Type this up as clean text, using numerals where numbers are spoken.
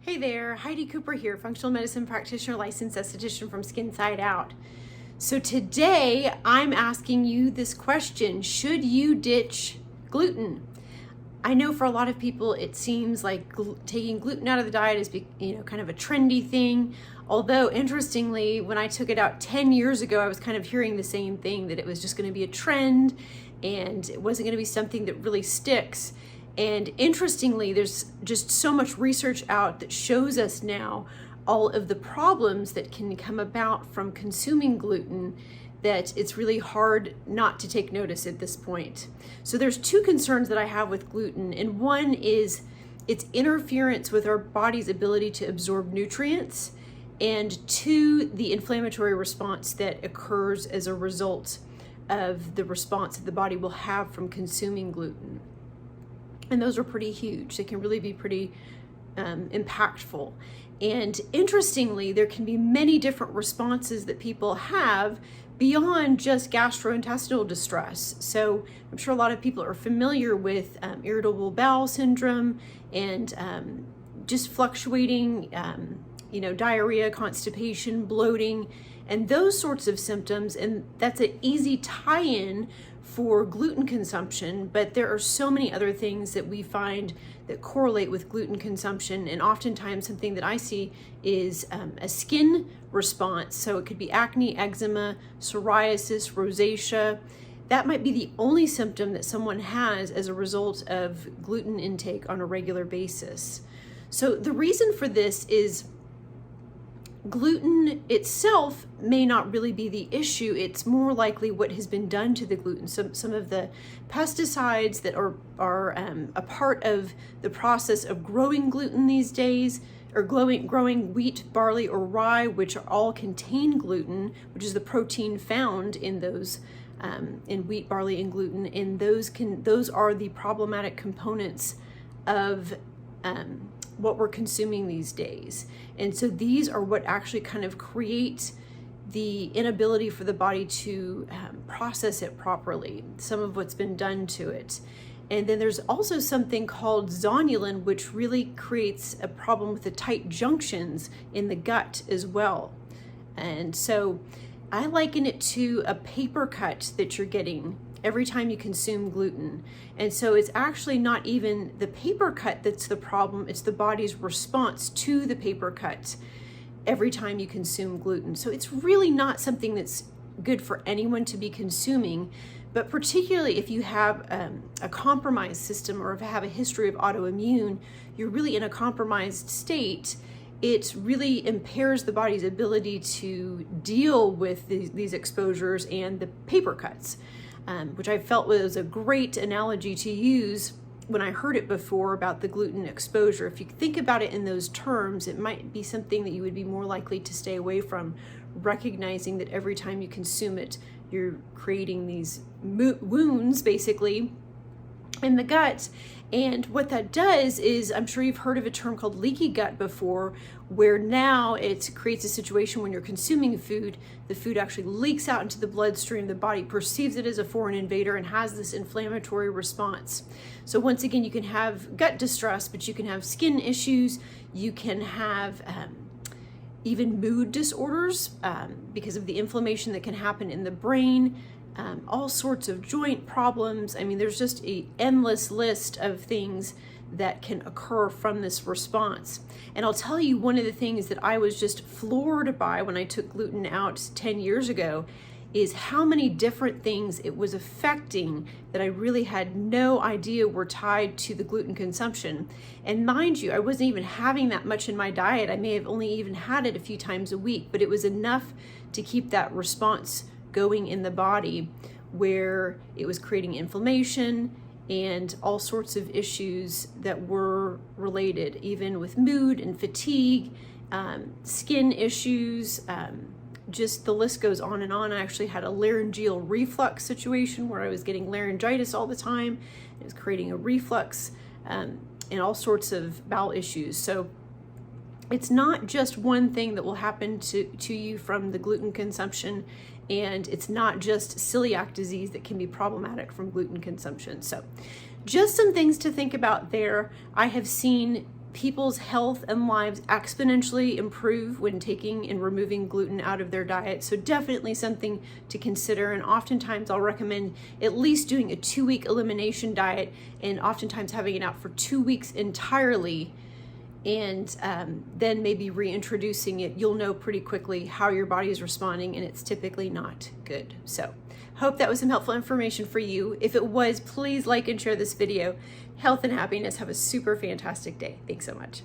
Hey there, Heidi Cooper here, functional medicine practitioner, licensed esthetician from Skin Side Out. So today I'm asking you this question: should you ditch gluten? I know for a lot of people it seems like taking gluten out of the diet is kind of a trendy thing. Although interestingly, when I took it out 10 years ago, I was kind of hearing the same thing, that it was just going to be a trend and it wasn't going to be something that really sticks. And interestingly, there's just so much research out that shows us now all of the problems that can come about from consuming gluten, that it's really hard not to take notice at this point. So there's two concerns that I have with gluten, and one is its interference with our body's ability to absorb nutrients, and two, the inflammatory response that occurs as a result of the response that the body will have from consuming gluten. And those are pretty huge. They can really be pretty impactful. And interestingly, there can be many different responses that people have beyond just gastrointestinal distress. So I'm sure a lot of people are familiar with irritable bowel syndrome and just fluctuating, diarrhea, constipation, bloating, and those sorts of symptoms. And that's an easy tie-in for gluten consumption, but there are so many other things that we find that correlate with gluten consumption. And oftentimes something that I see is a skin response. So it could be acne, eczema, psoriasis, rosacea. That might be the only symptom that someone has as a result of gluten intake on a regular basis. So the reason for this is gluten itself may not really be the issue. It's more likely what has been done to the gluten. Some of the pesticides that are a part of the process of growing gluten these days, or growing wheat, barley, or rye, which all contain gluten, which is the protein found in those in wheat, barley, and gluten. And those are the problematic components of what we're consuming these days. And so these are what actually kind of create the inability for the body to process it properly, some of what's been done to it. And then there's also something called zonulin, which really creates a problem with the tight junctions in the gut as well. And so I liken it to a paper cut that you're getting every time you consume gluten. And so it's actually not even the paper cut that's the problem, it's the body's response to the paper cut every time you consume gluten. So it's really not something that's good for anyone to be consuming, but particularly if you have a compromised system or have a history of autoimmune, you're really in a compromised state. It really impairs the body's ability to deal with these exposures and the paper cuts. Which I felt was a great analogy to use when I heard it before about the gluten exposure. If you think about it in those terms, it might be something that you would be more likely to stay away from, recognizing that every time you consume it, you're creating these wounds, basically, in the gut. And what that does is, I'm sure you've heard of a term called leaky gut before, where now it creates a situation when you're consuming food, the food actually leaks out into the bloodstream, the body perceives it as a foreign invader and has this inflammatory response. So once again, you can have gut distress, but you can have skin issues, you can have even mood disorders because of the inflammation that can happen in the brain. All sorts of joint problems. I mean, there's just an endless list of things that can occur from this response. And I'll tell you, one of the things that I was just floored by when I took gluten out 10 years ago is how many different things it was affecting that I really had no idea were tied to the gluten consumption. And mind you, I wasn't even having that much in my diet. I may have only even had it a few times a week, but it was enough to keep that response going in the body, where it was creating inflammation and all sorts of issues that were related, even with mood and fatigue, skin issues, just the list goes on and on. I actually had a laryngeal reflux situation where I was getting laryngitis all the time. It was creating a reflux and all sorts of bowel issues. So it's not just one thing that will happen to you from the gluten consumption, and it's not just celiac disease that can be problematic from gluten consumption. So just some things to think about there. I have seen people's health and lives exponentially improve when taking and removing gluten out of their diet. So definitely something to consider. And oftentimes I'll recommend at least doing a 2-week elimination diet, and oftentimes having it out for 2 weeks entirely, and then maybe reintroducing it. You'll know pretty quickly how your body is responding, and it's typically not good. So hope that was some helpful information for you. If it was, please like and share this video. Health and happiness. Have a super fantastic day. Thanks so much.